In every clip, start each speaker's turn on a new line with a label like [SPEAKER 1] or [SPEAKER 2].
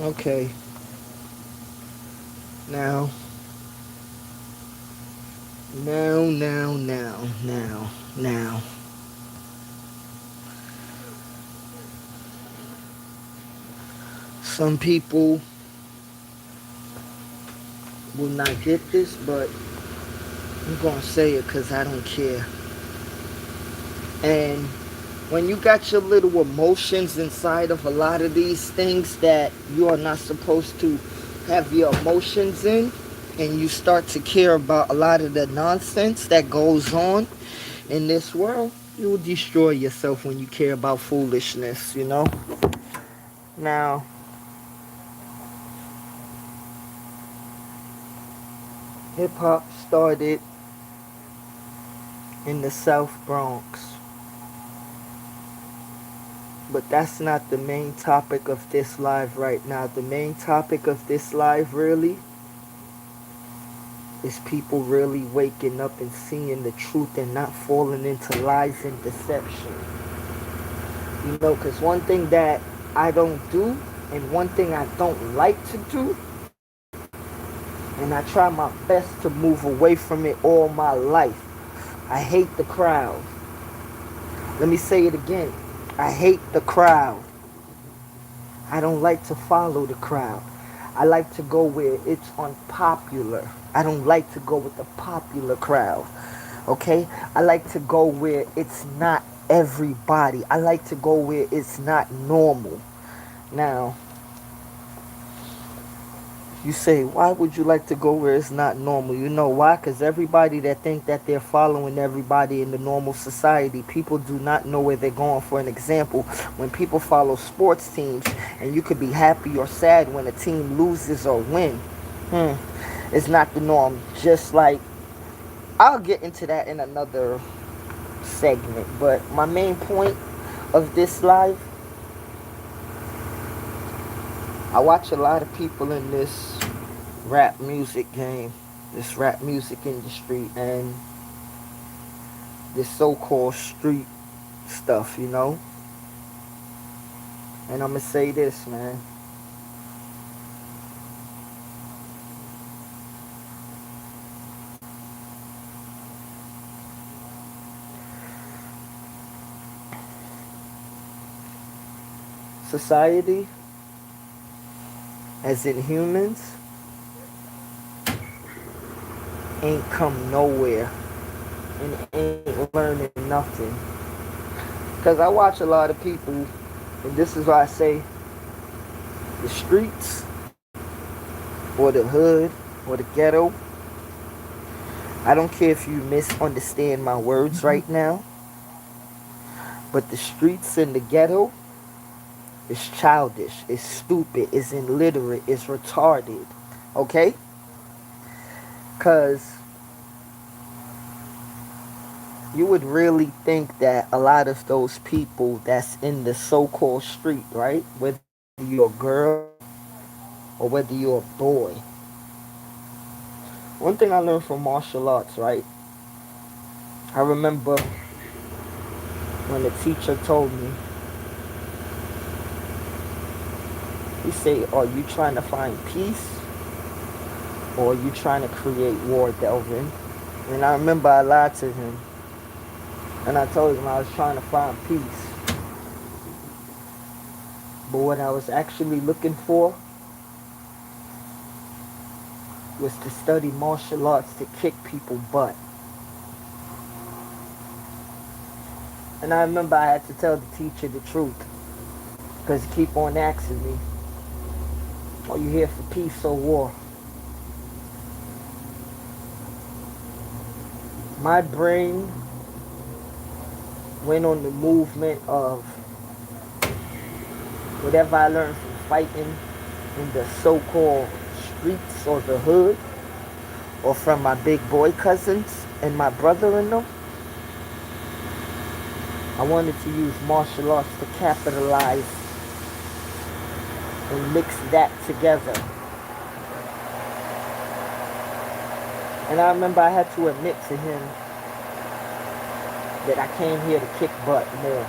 [SPEAKER 1] Okay. Now, now. Some people will not get this, but I'm gonna say it because I don't care. And when you got your little emotions inside of a lot of these things that you are not supposed to have your emotions in, and you start to care about a lot of the nonsense that goes on in this world, you will destroy yourself when you care about foolishness, you know? Now, hip hop started in the South Bronx, but that's not the main topic of this live right now. The main topic of this live really is people really waking up and seeing the truth and not falling into lies and deception. You know, because one thing that I don't do and one thing I don't like to do, and I try my best to move away from it all my life. I hate the crowd. Let me say it again. I hate the crowd. I don't like to follow the crowd. I like to go where it's unpopular. I don't like to go with the popular crowd. Okay? I like to go where it's not everybody. I like to go where it's not normal. Now, you say, why would you like to go where it's not normal? You know why? Because everybody that think that they're following everybody in the normal society, people do not know where they're going. For an example, when people follow sports teams, and you could be happy or sad when a team loses or win, hmm, it's not the norm. Just like, I'll get into that in another segment. But my main point of this live, I watch a lot of people in this rap music game, this rap music industry, and this so-called street stuff, you know? And I'm gonna say this, man. Society, as in humans, ain't come nowhere and ain't learning nothing. Because I watch a lot of people, and this is why I say the streets, or the hood, or the ghetto. I don't care if you misunderstand my words right now, but the streets and the ghetto is childish, is stupid, is illiterate, is retarded. Okay? Because you would really think that a lot of those people that's in the so-called street, right? Whether you're a girl or whether you're a boy. One thing I learned from martial arts, right? I remember when the teacher told me, he said, are you trying to find peace or are you trying to create war, Delvin? And I remember I lied to him and I told him I was trying to find peace. But what I was actually looking for was to study martial arts to kick people butt. And I remember I had to tell the teacher the truth. Because he keep on asking me, are you here for peace or war? My brain went on the movement of whatever I learned from fighting in the so-called streets or the hood, or from my big boy cousins and my brother in them. I wanted to use martial arts to capitalize and mix that together. And I remember I had to admit to him that I came here to kick butt more.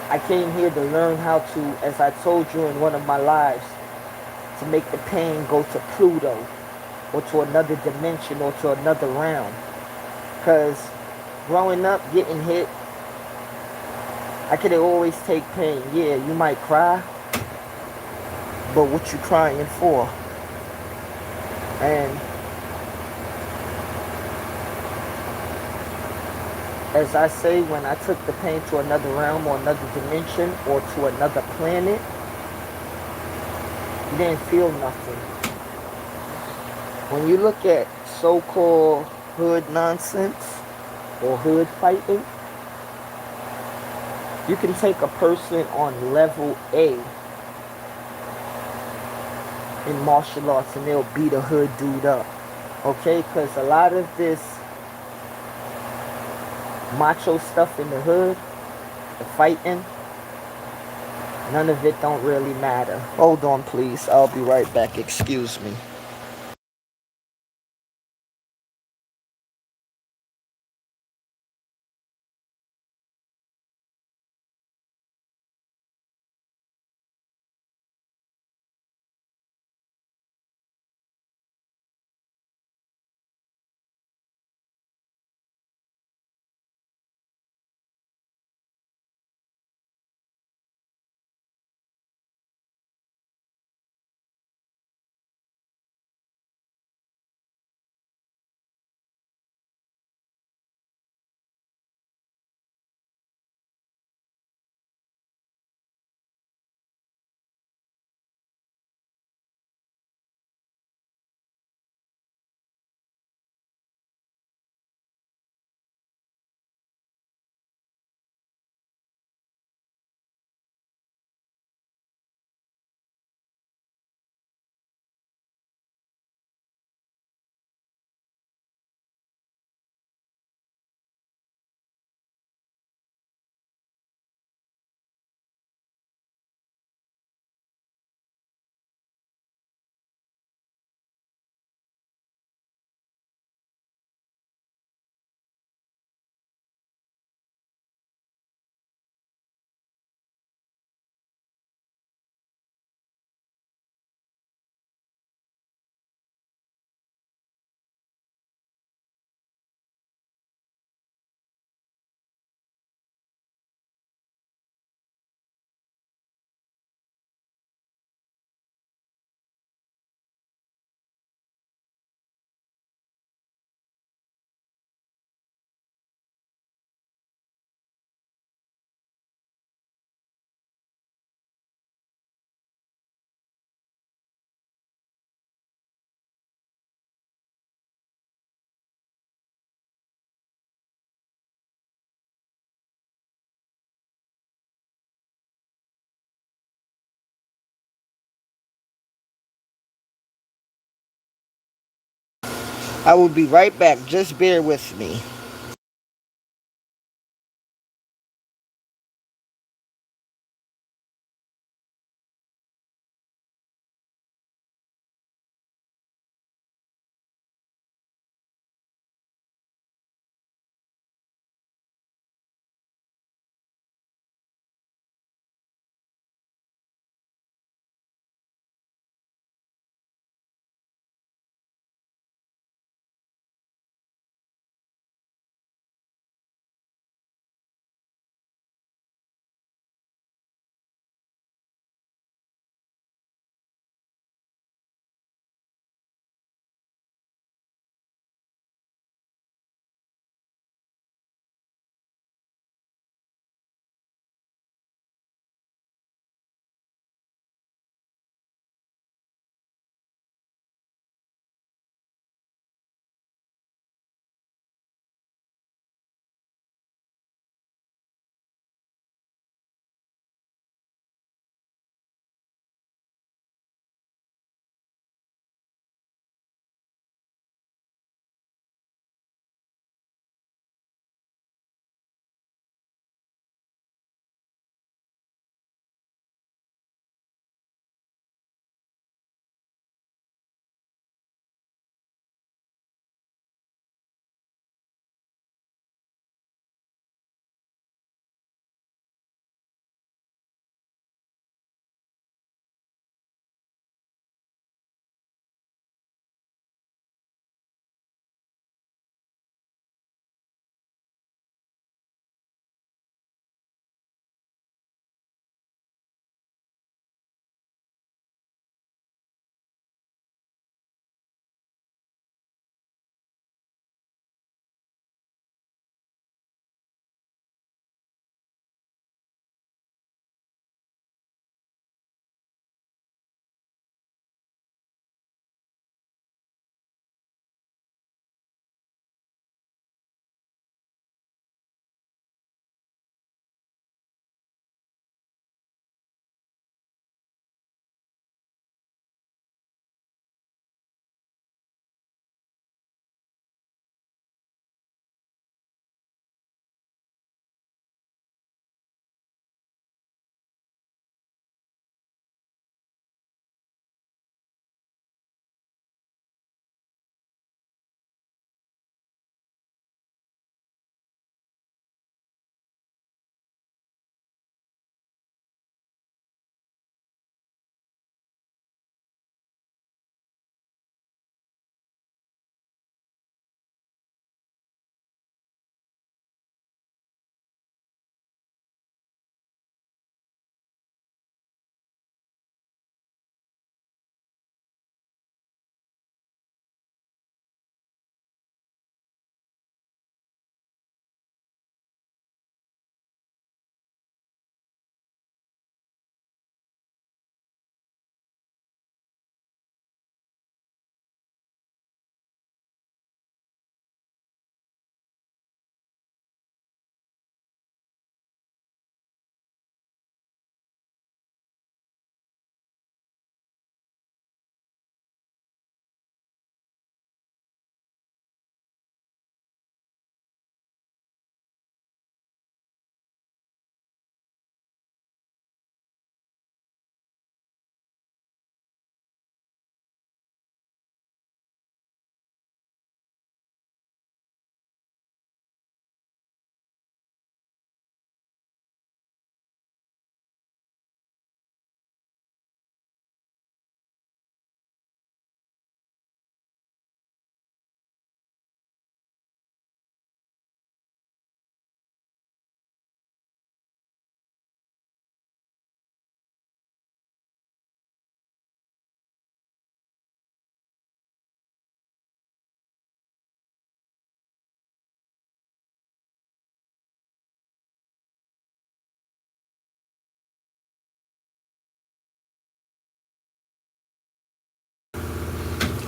[SPEAKER 1] I came here to learn how to, as I told you in one of my lives, to make the pain go to Pluto or to another dimension or to another realm. Because growing up, getting hit, I could always take pain. Yeah, you might cry, but what you crying for? And as I say, when I took the pain to another realm or another dimension or to another planet, you didn't feel nothing. When you look at so-called hood nonsense or hood fighting, you can take a person on level A in martial arts and they'll beat a hood dude up. Okay? Because a lot of this macho stuff in the hood, the fighting, none of it don't really matter. Hold on, please. I'll be right back. Excuse me. I will be right back. Just bear with me.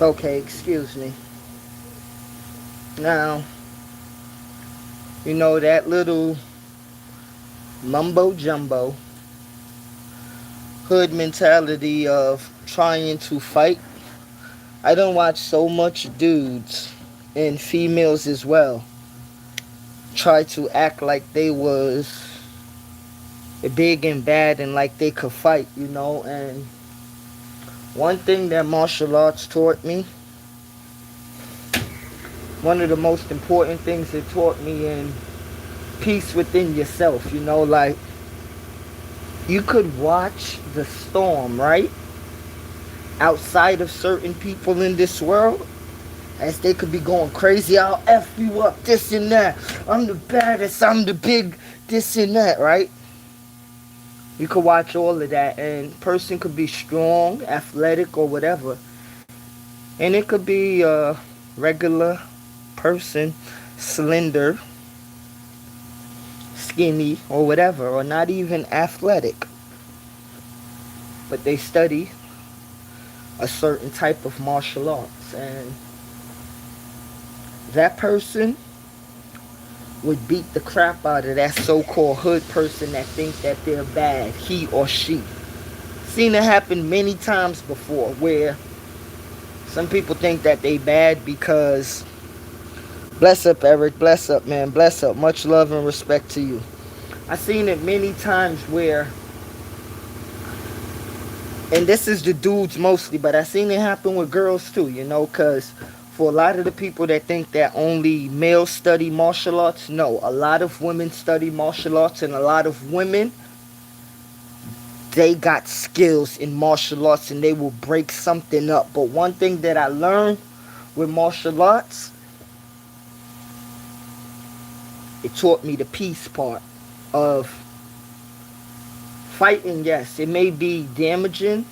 [SPEAKER 1] Okay, excuse me. Now, you know that little mumbo jumbo hood mentality of trying to fight. I don't watch so much dudes and females as well try to act like they was big and bad and like they could fight, you know. And one thing that martial arts taught me, one of the most important things it taught me in peace within yourself, you know, like you could watch the storm, right? Outside of certain people in this world, as they could be going crazy, I'll F you up, this and that. I'm the baddest, I'm the big, this and that, right? You could watch all of that, and person could be strong, athletic, or whatever. And it could be a regular person, slender, skinny, or whatever, or not even athletic. But they study a certain type of martial arts, and that person would beat the crap out of that so-called hood person that thinks that they're bad, he or she. Seen it happen many times before, where some people think that they bad because, bless up Eric, bless up man, bless up, much love and respect to you. I seen it many times where, and this is the dudes mostly, but I seen it happen with girls too, you know, because for a lot of the people that think that only males study martial arts, no, a lot of women study martial arts, and a lot of women, they got skills in martial arts and they will break something up. But one thing that I learned with martial arts, it taught me the peace part of fighting. Yes, it may be damaging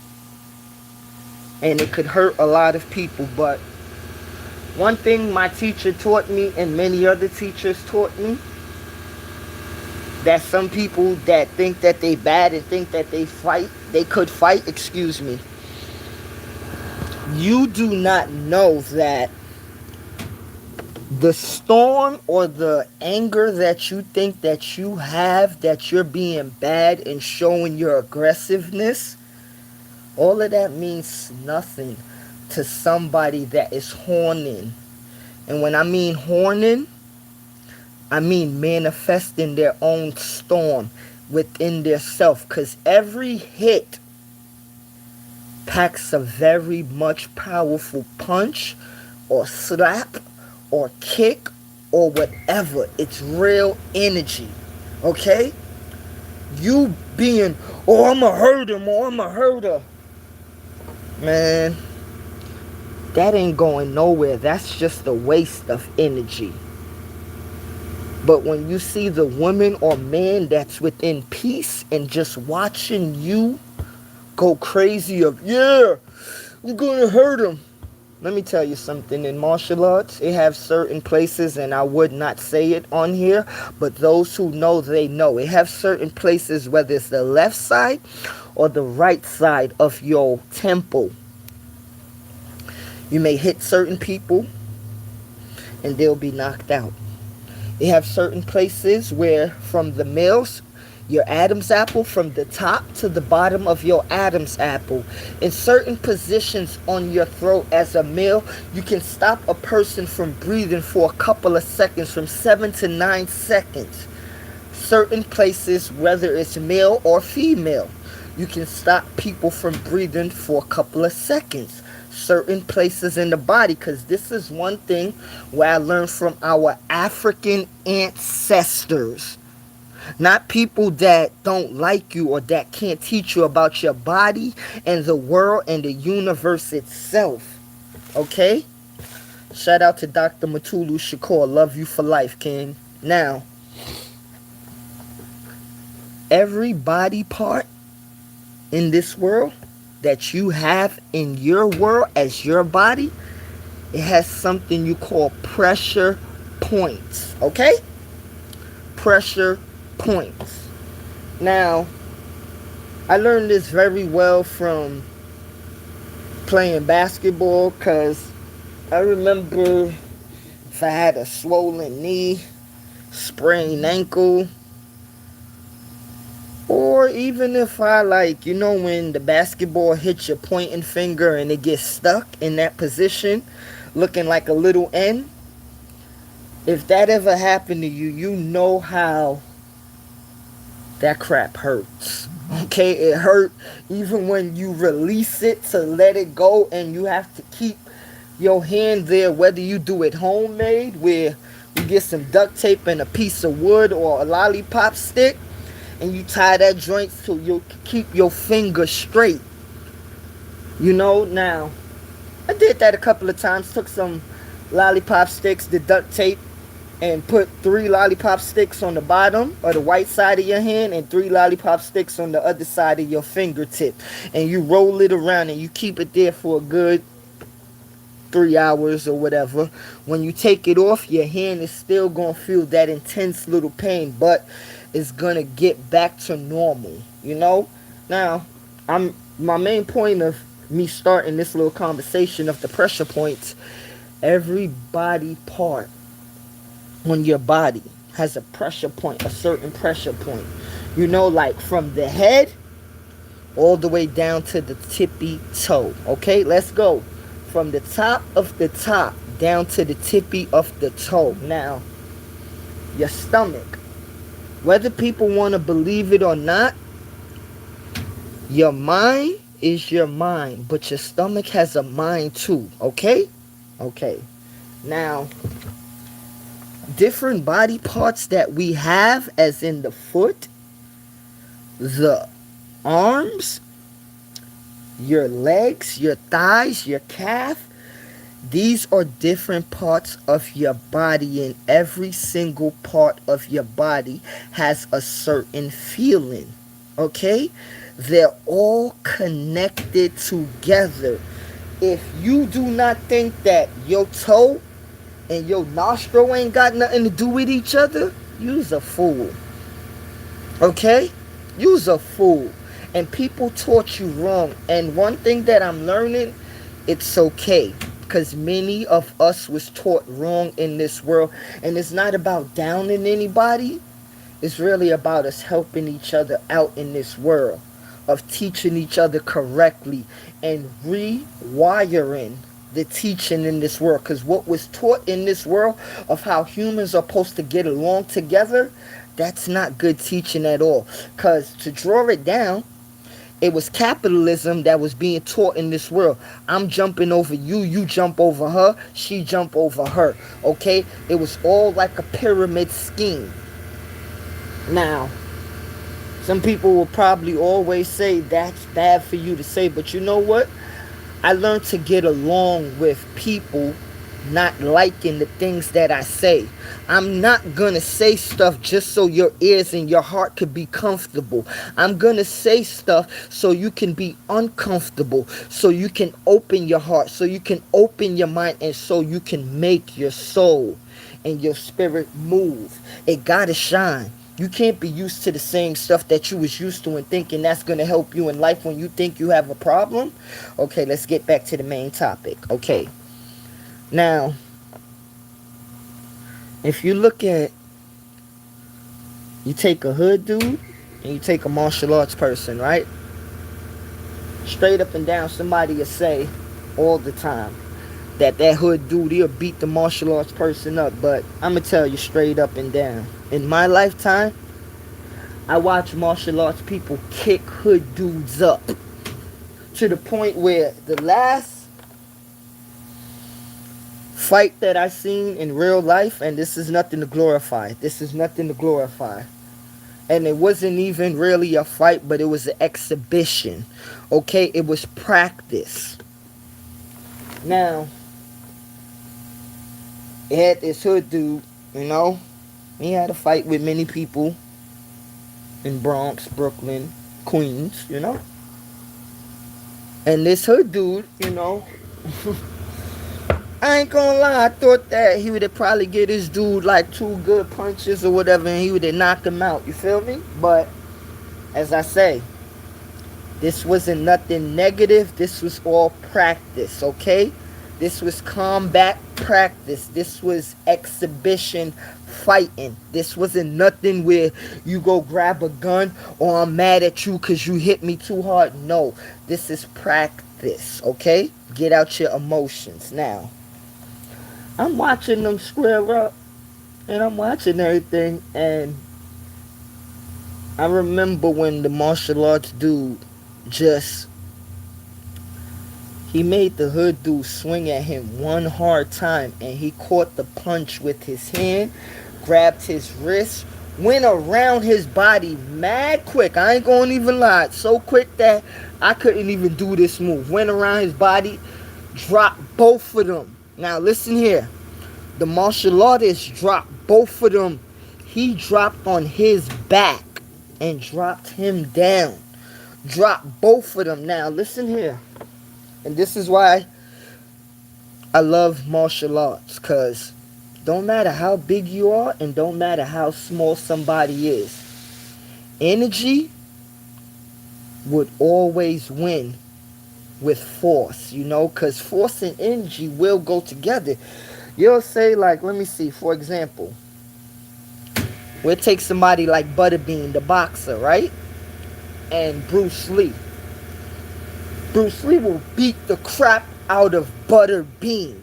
[SPEAKER 1] and it could hurt a lot of people, but one thing my teacher taught me and many other teachers taught me, that some people that think that they bad and think that they could fight, excuse me, you do not know that the storm or the anger that you think that you have, that you're being bad and showing your aggressiveness, all of that means nothing to somebody that is horning. And when I mean horning, I mean manifesting their own storm within their self. Because every hit packs a very much powerful punch or slap or kick or whatever. It's real energy. Okay? You being, oh, I'ma hurt him or I'ma hurt her. Man, that ain't going nowhere. That's just a waste of energy. But when you see the woman or man that's within peace and just watching you go crazy of, yeah, I'm gonna hurt him. Let me tell you something. In martial arts, they have certain places, and I would not say it on here, but those who know, they know. It have certain places, whether it's the left side or the right side of your temple. You may hit certain people and they'll be knocked out. They have certain places where from the males, your Adam's apple, from the top to the bottom of your Adam's apple, in certain positions on your throat as a male, you can stop a person from breathing for a couple of seconds, from 7 to 9 seconds. Certain places, whether it's male or female, you can stop people from breathing for a couple of seconds. Certain places in the body, because this is one thing where I learned from our African ancestors. Not people that don't like you or that can't teach you about your body and the world and the universe itself. Okay? Shout out to Dr. Mutulu Shakur. Love you for life, King. Now, every body part in this world that you have in your world as your body, it has something you call pressure points. Okay? Pressure points. Now, I learned this very well from playing basketball, because I remember if I had a swollen knee, sprained ankle, or even if I, like, you know, when the basketball hits your pointing finger and it gets stuck in that position, looking like a little N. If that ever happened to you, you know how that crap hurts. Okay, it hurt even when you release it to let it go, and you have to keep your hand there, whether you do it homemade, where you get some duct tape and a piece of wood or a lollipop stick, and you tie that joint so you keep your finger straight. You know, now, I did that a couple of times. Took some lollipop sticks, the duct tape, and put 3 lollipop sticks on the bottom or the white side of your hand, and 3 lollipop sticks on the other side of your fingertip. And you roll it around and you keep it there for a good 3 hours or whatever. When you take it off, your hand is still going to feel that intense little pain, but it's going to get back to normal, you know? Now, my main point of me starting this little conversation of the pressure points, every body part on your body has a pressure point, a certain pressure point. You know, like from the head all the way down to the tippy toe. Okay, let's go. From the top of the top down to the tippy of the toe. Now, your stomach. Whether people want to believe it or not, your mind is your mind, but your stomach has a mind too. Okay? Okay. Now, different body parts that we have, as in the foot, the arms, your legs, your thighs, your calf, these are different parts of your body, and every single part of your body has a certain feeling. Okay? They're all connected together. If you do not think that your toe and your nostril ain't got nothing to do with each other, you's a fool. Okay? You's a fool. And people taught you wrong. And one thing that I'm learning, it's okay. Because many of us was taught wrong in this world. And it's not about downing anybody. It's really about us helping each other out in this world. Of teaching each other correctly. And rewiring the teaching in this world. Because what was taught in this world of how humans are supposed to get along together, that's not good teaching at all. Because to draw it down, it was capitalism that was being taught in this world. I'm jumping over you, you jump over her, she jump over her. Okay? It was all like a pyramid scheme. Now, some people will probably always say that's bad for you to say, but you know what? I learned to get along with people not liking the things that I say. I'm not gonna say stuff just so your ears and your heart could be comfortable. I'm gonna say stuff so you can be uncomfortable, so you can open your heart, so you can open your mind, and so you can make your soul and your spirit move. It gotta shine. You can't be used to the same stuff that you was used to and thinking that's going to help you in life when you think you have a problem. Okay, let's get back to the main topic. Okay. Now, if you look at, you take a hood dude and you take a martial arts person, right? Straight up and down, somebody will say all the time that hood dude, he'll beat the martial arts person up. But I'm going to tell you straight up and down. In my lifetime, I watch martial arts people kick hood dudes up. To the point where the last fight that I seen in real life, and this is nothing to glorify. This is nothing to glorify. And it wasn't even really a fight, but it was an exhibition. Okay? It was practice. Now, it had this hood dude, you know? He had a fight with many people in Bronx, Brooklyn, Queens, you know? And this hood dude, you know, I ain't gonna lie, I thought that he would have probably get this dude like 2 good punches or whatever, and he would have knocked him out, you feel me? But, as I say, This wasn't nothing negative. This was all practice, okay? This was combat practice. This was exhibition fighting. This wasn't nothing where you go grab a gun or I'm mad at you because you hit me too hard. No, this is practice, okay? Get out your emotions. Now, I'm watching them square up and I'm watching everything, and I remember when the martial arts dude just, he made the hood dude swing at him one hard time, and he caught the punch with his hand, grabbed his wrist, went around his body mad quick. I ain't gonna even lie. So quick that I couldn't even do this move. Went around his body, dropped both of them. Now listen here. The martial artist dropped both of them. He dropped on his back and dropped him down. Dropped both of them. Now listen here. And this is why I love martial arts. Because don't matter how big you are and don't matter how small somebody is, energy would always win with force, you know, because force and energy will go together. You'll say, like, let me see, for example, we'll take somebody like Butterbean, the boxer, right? And Bruce Lee. Bruce Lee will beat the crap out of Butterbean.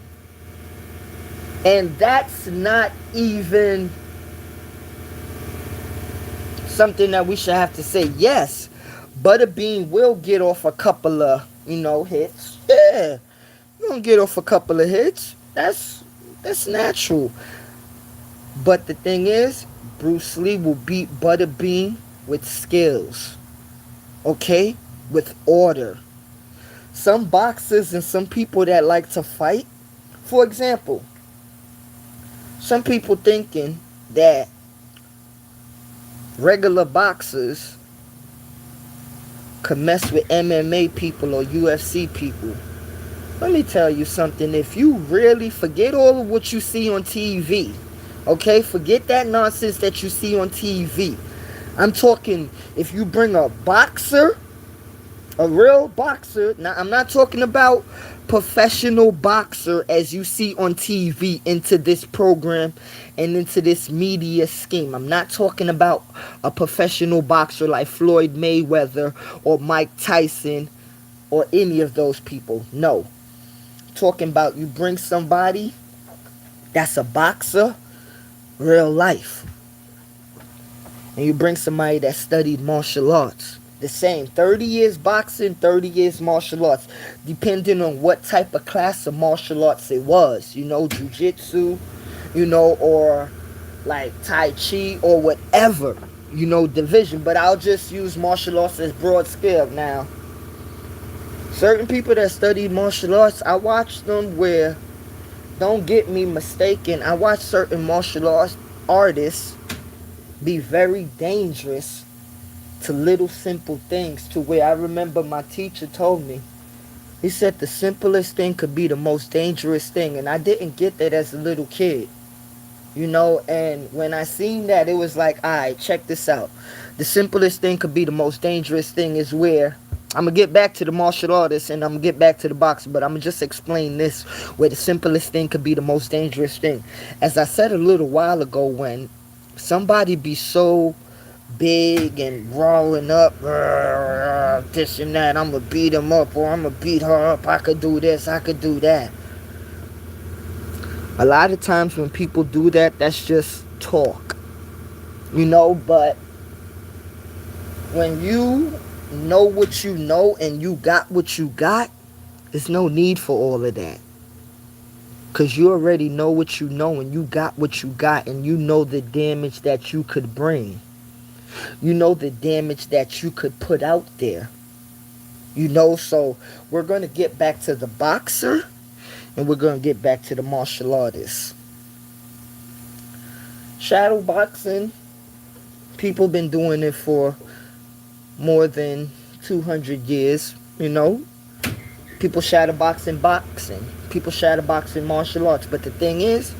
[SPEAKER 1] And that's not even something that we should have to say. Yes, Butterbean will get off a couple of, hits. Yeah, you're going to get off a couple of hits. That's natural. But the thing is, Bruce Lee will beat Butterbean with skills. Okay? With order. Some boxers and some people that like to fight, for example, some people thinking that regular boxers could mess with MMA people or UFC people. Let me tell you something. If you really forget all of what you see on TV, okay? Forget that nonsense that you see on TV. I'm talking, if you bring a boxer, a real boxer, now I'm not talking about professional boxer as you see on TV, into this program and into this media scheme. I'm not talking about a professional boxer like Floyd Mayweather or Mike Tyson or any of those people. No. I'm talking about you bring somebody that's a boxer, real life. And you bring somebody that studied martial arts. The same. 30 years boxing, 30 years martial arts. Depending on what type of class of martial arts it was. Jiu-jitsu, or like Tai Chi or whatever, division. But I'll just use martial arts as broad scale. Now, certain people that study martial arts, I watch them where, don't get me mistaken, I watch certain martial arts artists be very dangerous to little simple things, to where I remember my teacher told me, he said the simplest thing could be the most dangerous thing. And I didn't get that as a little kid, and when I seen that, it was like, alright, check this out. The simplest thing could be the most dangerous thing is where, I'm going to get back to the martial artist and I'm going to get back to the boxer, but I'm going to just explain this, where the simplest thing could be the most dangerous thing. As I said a little while ago, when somebody be so big and rolling up, this and that, I'm going to beat him up or I'm going to beat her up, I could do this, I could do that. A lot of times when people do that, that's just talk, but when you know what you know and you got what you got, there's no need for all of that. Because you already know what you know and you got what you got, and you know the damage that you could bring. You know the damage that you could put out there. So we're going to get back to the boxer and we're going to get back to the martial artist. Shadow boxing, people been doing it for more than 200 years, People shadow boxing. People shadow boxing martial arts. But the thing is,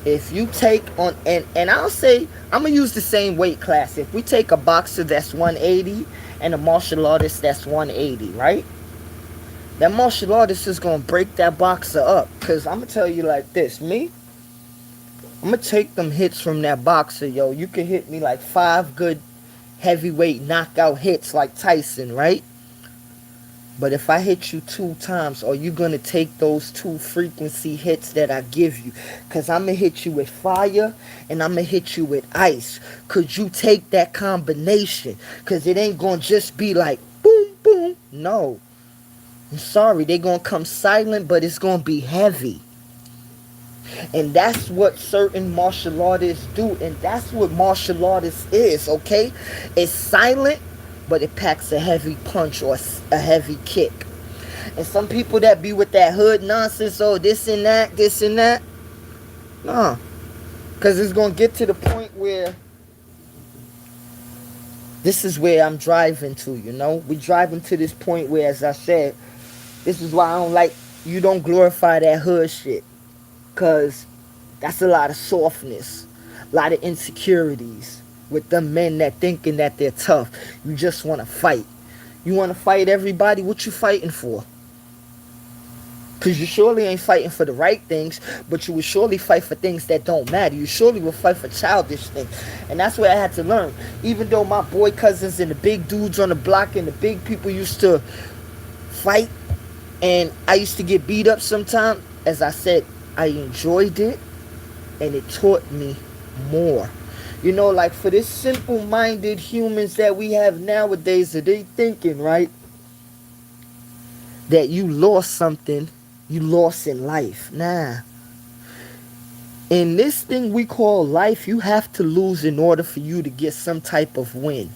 [SPEAKER 1] if you take on, and I'll say, I'm going to use the same weight class. If we take a boxer that's 180 and a martial artist that's 180, right? That martial artist is gonna break that boxer up. Cause I'm gonna tell you like this, I'm gonna take them hits from that boxer, yo. You can hit me like 5 good heavyweight knockout hits like Tyson, right? But if I hit you 2 times, are you going to take those 2 frequency hits that I give you? Because I'm going to hit you with fire and I'm going to hit you with ice. Could you take that combination? Because it ain't going to just be like boom, boom. No. I'm sorry. They're going to come silent, but it's going to be heavy. And that's what certain martial artists do. And that's what martial artists is, okay? It's silent, but it packs a heavy punch or a heavy kick. And some people that be with that hood nonsense, oh, this and that. Nah. Because it's going to get to the point where this is where I'm driving to, you know? We're driving to this point where, as I said, this is why I don't like, you don't glorify that hood shit. Because that's a lot of softness, a lot of insecurities with them men that thinking that they're tough. You just want to fight. You want to fight everybody? What you fighting for? Because you surely ain't fighting for the right things, but you will surely fight for things that don't matter. You surely will fight for childish things. And that's what I had to learn. Even though my boy cousins and the big dudes on the block and the big people used to fight, and I used to get beat up sometimes, as I said, I enjoyed it, and it taught me more. You know, like for this simple-minded humans that we have nowadays, that they thinking, right, that you lost something, you lost in life. Nah. In this thing we call life, you have to lose in order for you to get some type of win.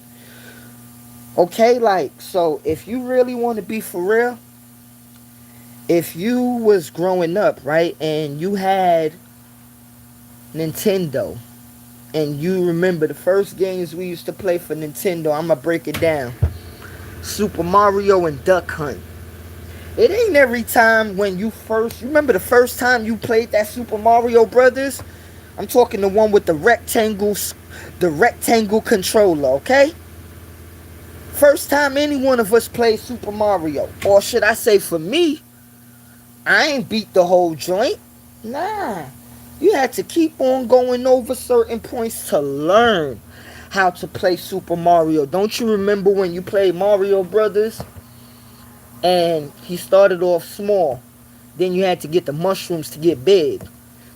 [SPEAKER 1] Okay, like, so if you really want to be for real, if you was growing up, right, and you had Nintendo, and you remember the first games we used to play for Nintendo, I'm going to break it down. Super Mario and Duck Hunt. It ain't every time when you remember the first time you played that Super Mario Brothers? I'm talking the one with the rectangle controller, okay? First time any one of us played Super Mario. Or should I say for me, I ain't beat the whole joint. Nah. You had to keep on going over certain points to learn how to play Super Mario. Don't you remember when you played Mario Brothers? And he started off small. Then you had to get the mushrooms to get big.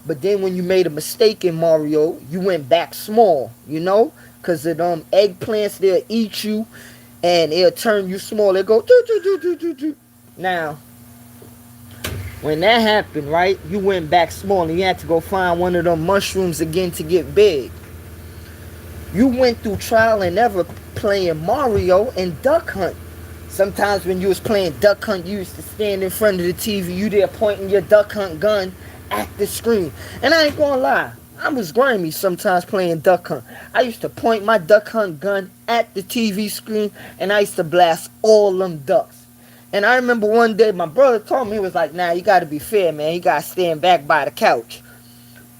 [SPEAKER 1] But then when you made a mistake in Mario, you went back small, you know? Because the eggplants, they'll eat you and it'll turn you small. They'll go do do do do do do. Now, when that happened, right, you went back small and you had to go find one of them mushrooms again to get big. You went through trial and error playing Mario and Duck Hunt. Sometimes when you was playing Duck Hunt, you used to stand in front of the TV. You there pointing your Duck Hunt gun at the screen. And I ain't gonna lie, I was grimy sometimes playing Duck Hunt. I used to point my Duck Hunt gun at the TV screen and I used to blast all them ducks. And I remember one day my brother told me, he was like, nah, you got to be fair, man. You got to stand back by the couch.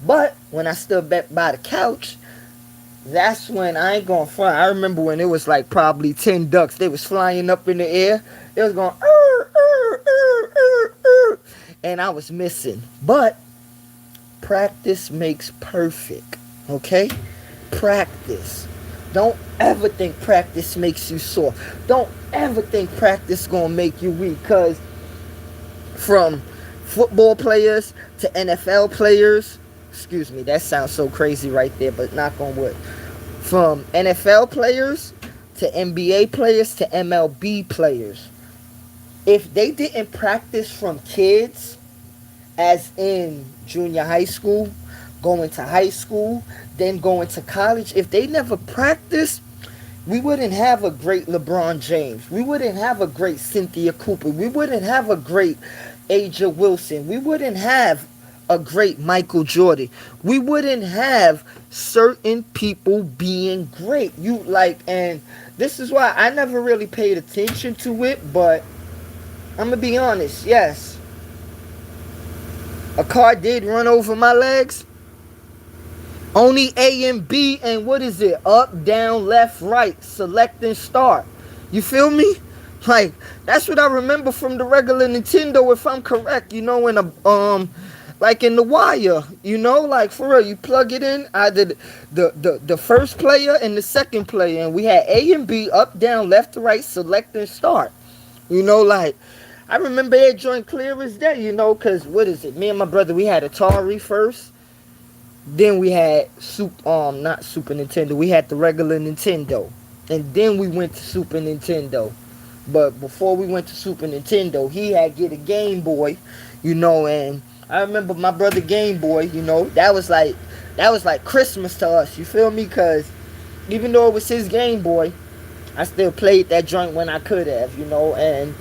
[SPEAKER 1] But when I stood back by the couch, that's when I ain't going to front. I remember when it was like probably 10 ducks. They was flying up in the air. They was going, and I was missing. But practice makes perfect, okay? Practice. Don't ever think practice makes you sore. Don't ever think practice gonna make you weak. Because from football players to NFL players, excuse me, that sounds so crazy right there, but knock on wood. From NFL players to NBA players to MLB players, if they didn't practice from kids, as in junior high school, going to high school, then going to college, if they never practiced, we wouldn't have a great LeBron James. We wouldn't have a great Cynthia Cooper. We wouldn't have a great Aja Wilson. We wouldn't have a great Michael Jordan. We wouldn't have certain people being great. And this is why I never really paid attention to it, but I'm gonna be honest, yes. A car did run over my legs. Only A and B, and what is it? Up, down, left, right. Select and start. You feel me? Like, that's what I remember from the regular Nintendo, if I'm correct, you know, in a like in the wire, you know, like for real, you plug it in, either the first player and the second player, and we had A and B, up, down, left to right, select and start. You know, like, I remember that joint clear as day, you know, because what is it? Me and my brother, we had Atari first. Then we had not Super Nintendo. We had the regular Nintendo. And then we went to Super Nintendo. But before we went to Super Nintendo, he had get a Game Boy, you know, and I remember my brother Game Boy, you know, that was like Christmas to us, you feel me? Cause even though it was his Game Boy, I still played that joint when I could have, you know, and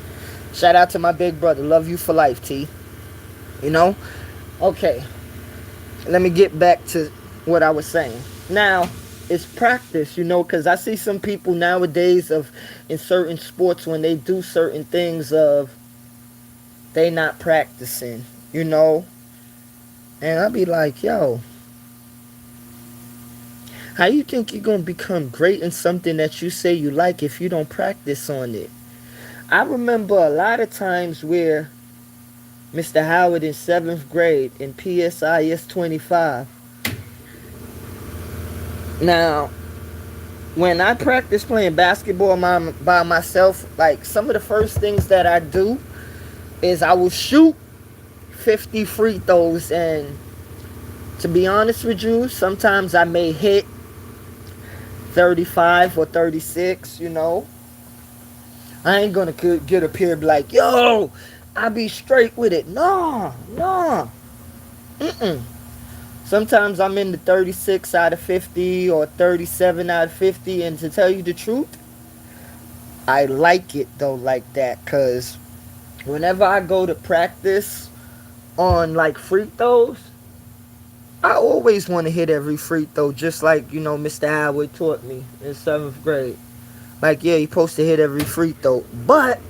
[SPEAKER 1] shout out to my big brother. Love you for life, T. You know? Okay. Let me get back to what I was saying. Now, it's practice, you know, because I see some people nowadays in certain sports when they do certain things they not practicing, you know. And I'll be like, yo, how you think you're going to become great in something that you say you like if you don't practice on it? I remember a lot of times where Mr. Howard in 7th grade in PSIS 25. Now, when I practice playing basketball by myself, like some of the first things that I do is I will shoot 50 free throws, and to be honest with you, sometimes I may hit 35 or 36, you know. I ain't gonna get up here and be like, yo, I be straight with it. No. Sometimes I'm in the 36 out of 50 or 37 out of 50, and to tell you the truth, I like it though like that, cause whenever I go to practice on like free throws, I always want to hit every free throw, just like, you know, Mr. Howard taught me in 7th grade. Like, yeah, you're supposed to hit every free throw. But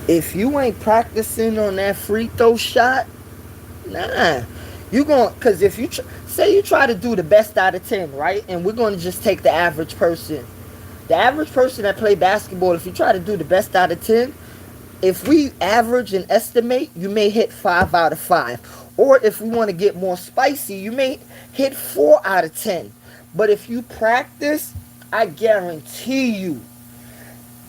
[SPEAKER 1] if you ain't practicing on that free throw shot, nah. You going, because if you say you try to do the best out of 10, right? And we're going to just take the average person. The average person that play basketball, if you try to do the best out of 10, if we average and estimate, you may hit 5 out of 5. Or if we want to get more spicy, you may hit 4 out of 10. But if you practice, I guarantee you,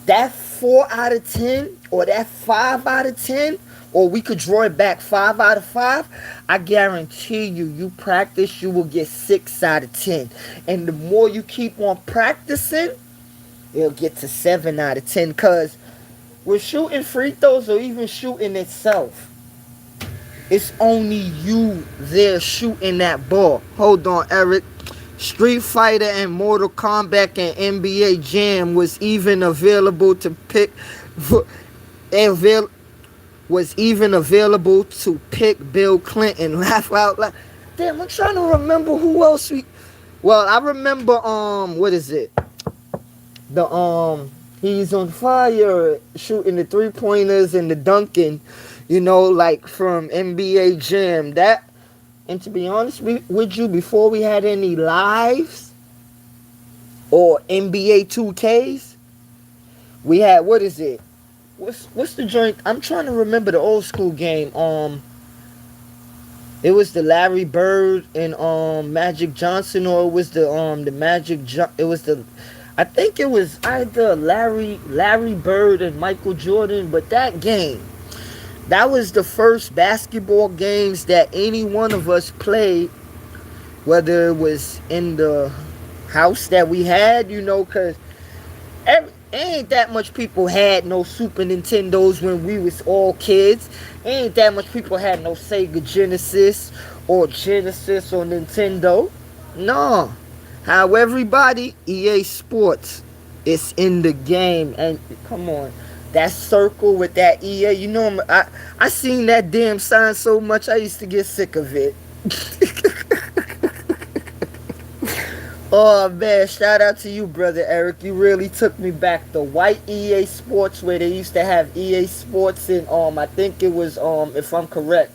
[SPEAKER 1] that 4 out of 10 or that 5 out of 10, or we could draw it back 5 out of 5, I guarantee you practice, you will get 6 out of 10. And the more you keep on practicing, it'll get to 7 out of 10. Because with shooting free throws or even shooting itself, it's only you there shooting that ball. Hold on, Eric. Street Fighter and Mortal Kombat and NBA Jam was even available to pick Bill Clinton. Laugh out loud. Damn, I'm trying to remember who else well, I remember what is it? He's on fire shooting the 3-pointers and the dunking, you know, like from NBA Jam. That, and to be honest with you, before we had any lives or NBA 2Ks, we had, what is it? What's the joint? I'm trying to remember the old school game. It was the Larry Bird and Magic Johnson, or it was I think it was either Larry Bird and Michael Jordan. But that game, that was the first basketball games that any one of us played, whether it was in the house that we had, you know, because ain't that much people had no Super Nintendos when we was all kids. Ain't that much people had no Sega Genesis or Nintendo. No. How everybody, EA Sports, is in the game. And come on, that circle with that EA, you know, I seen that damn sign so much, I used to get sick of it. Oh man, shout out to you, brother Eric. You really took me back. The white EA Sports, where they used to have EA Sports in I think it was if I'm correct,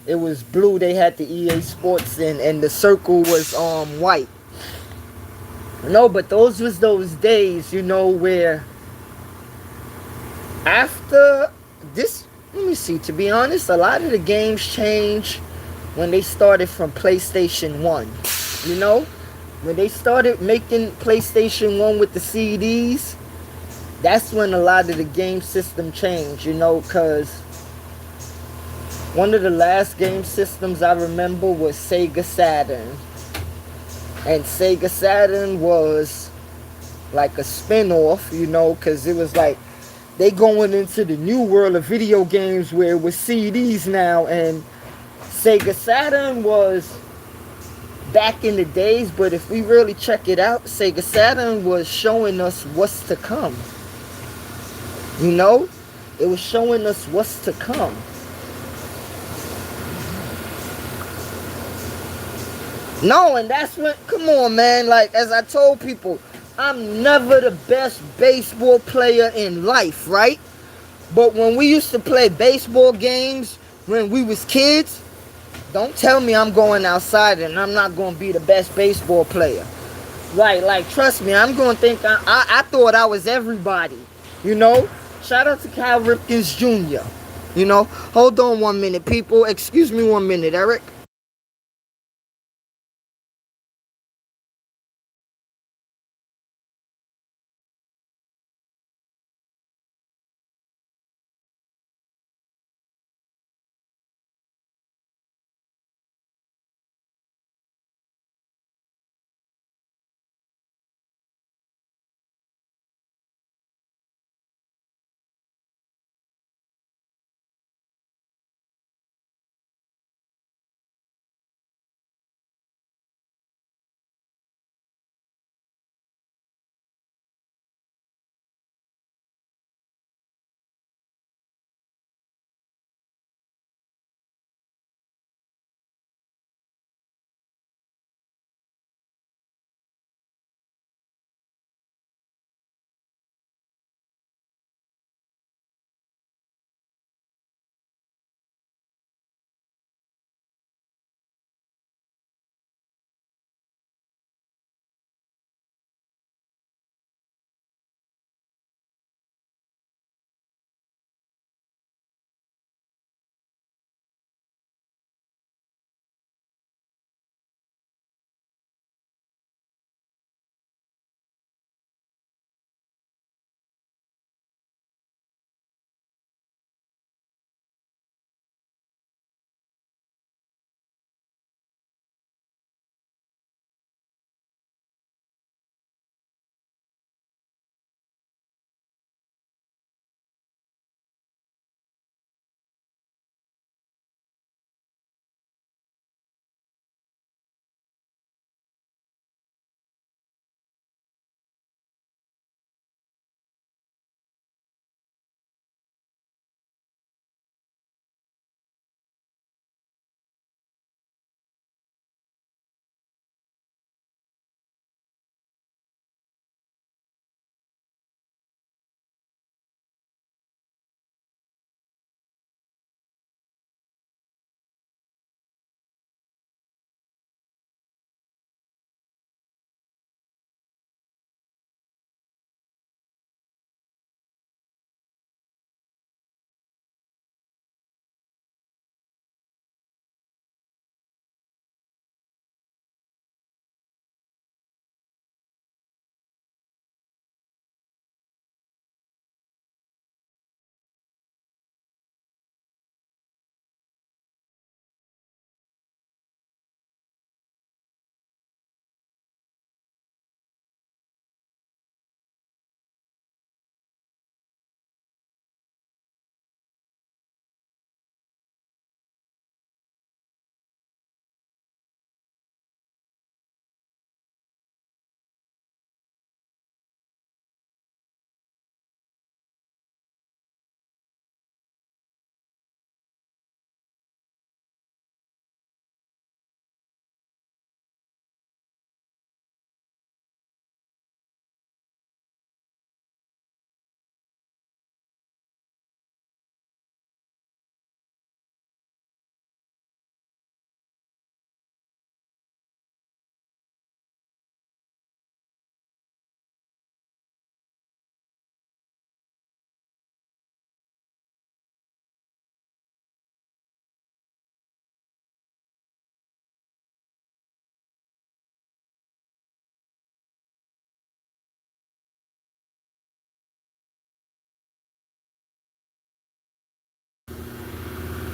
[SPEAKER 1] it was blue, they had the EA Sports in, and the circle was white. No, but those was those days, where after this, let me see, to be honest, a lot of the games changed when they started from PlayStation 1. You know? When they started making PlayStation 1 with the CDs, that's when a lot of the game system changed, because one of the last game systems I remember was Sega Saturn. And Sega Saturn was like a spin-off, because it was like they going into the new world of video games where it was CDs now, and Sega Saturn was back in the days, but if we really check it out, Sega Saturn was showing us what's to come. It was showing us what's to come. No, and that's when, come on, man, like, as I told people, I'm never the best baseball player in life, right? But when we used to play baseball games when we was kids, don't tell me I'm going outside and I'm not going to be the best baseball player. Like, trust me, I'm going to think, I thought I was everybody, Shout out to Cal Ripkins Jr., Hold on 1 minute, people. Excuse me 1 minute, Eric.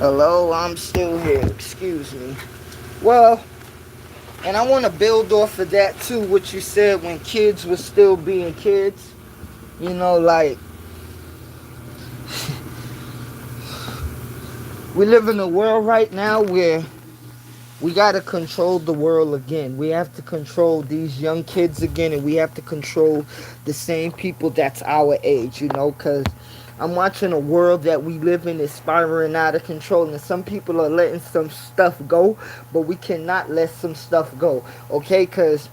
[SPEAKER 1] Hello, I'm still here. Excuse me. Well, and I want to build off of that too, what you said when kids were still being kids. You know, like, we live in a world right now where we got to control the world again. We have to control these young kids again, and we have to control the same people that's our age, you know, because I'm watching a world that we live in is spiraling out of control, and some people are letting some stuff go, but we cannot let some stuff go, okay? Because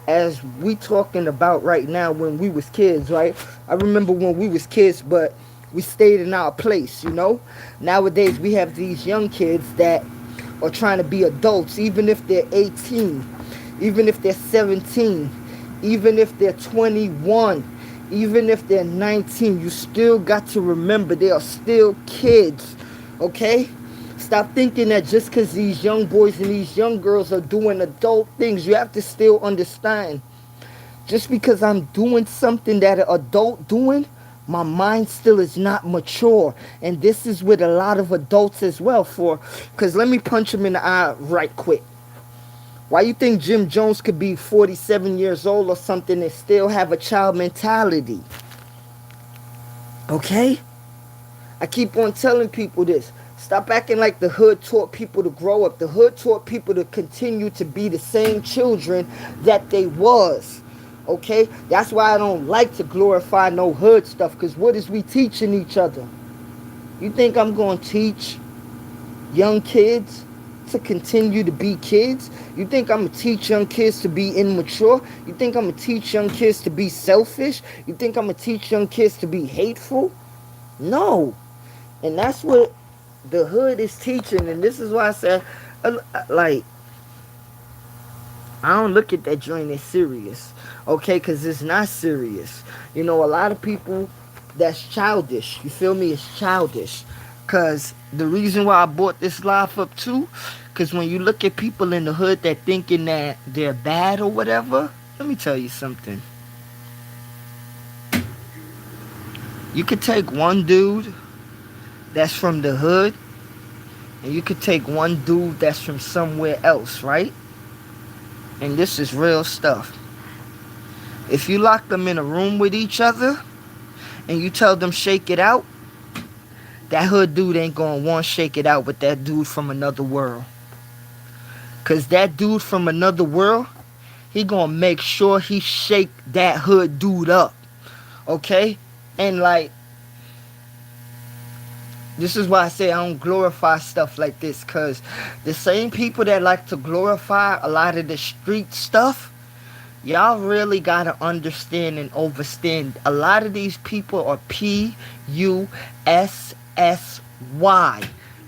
[SPEAKER 1] as we talking about right now, when we was kids, right? I remember when we was kids, but we stayed in our place, you know? Nowadays, we have these young kids that are trying to be adults, even if they're 18, even if they're 17, even if they're 21, even if they're 19. You still got to remember they are still kids, okay? Stop thinking that just because these young boys and these young girls are doing adult things, you have to still understand. Just because I'm doing something that an adult doing, my mind still is not mature. And this is with a lot of adults as well. Because let me punch him in the eye right quick. Why you think Jim Jones could be 47 years old or something and still have a child mentality? Okay? I keep on telling people this. Stop acting like the hood taught people to grow up. The hood taught people to continue to be the same children that they was. Okay? That's why I don't like to glorify no hood stuff, because what is we teaching each other? You think I'm going to teach young kids to continue to be kids? You think I'm going to teach young kids to be immature? You think I'm going to teach young kids to be selfish? You think I'm going to teach young kids to be hateful? No. And that's what the hood is teaching. And this is why I said, like, I don't look at that joint as serious, okay? Because it's not serious. You know, a lot of people, that's childish. You feel me? It's childish. Because the reason why I brought this live up too, because when you look at people in the hood that thinking that they're bad or whatever, let me tell you something. You could take one dude that's from the hood, and you could take one dude that's from somewhere else, right? And this is real stuff. If you lock them in a room with each other and you tell them shake it out, that hood dude ain't gonna want to shake it out with that dude from another world. Cause that dude from another world, he gonna make sure he shake that hood dude up. Okay? And like, this is why I say I don't glorify stuff like this, because the same people that like to glorify a lot of the street stuff, y'all really got to understand and understand. A lot of these people are Pussy.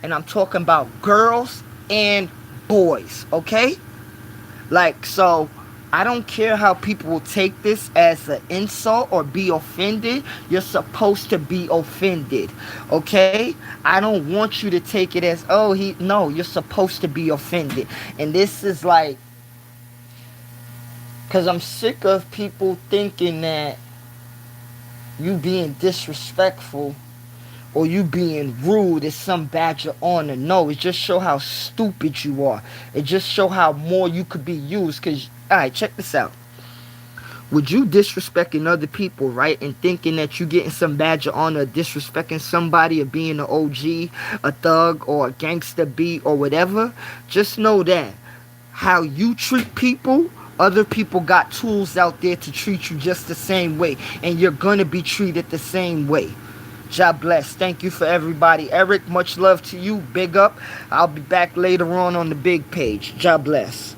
[SPEAKER 1] And I'm talking about girls and boys, okay? Like, so I don't care how people will take this as an insult or be offended. You're supposed to be offended, okay? I don't want you to take it as, oh, no, you're supposed to be offended. And this is like, because I'm sick of people thinking that you being disrespectful or you being rude is some badge of honor. No, it just show how stupid you are. It just show how more you could be used. Because, alright, check this out. Would you disrespecting other people, right, and thinking that you getting some badge of honor, disrespecting somebody or being an OG, a thug, or a gangster beat, or whatever? Just know that how you treat people, other people got tools out there to treat you just the same way, and you're gonna be treated the same way. God bless. Thank you for everybody. Eric, much love to you. Big up. I'll be back later on the big page. God bless.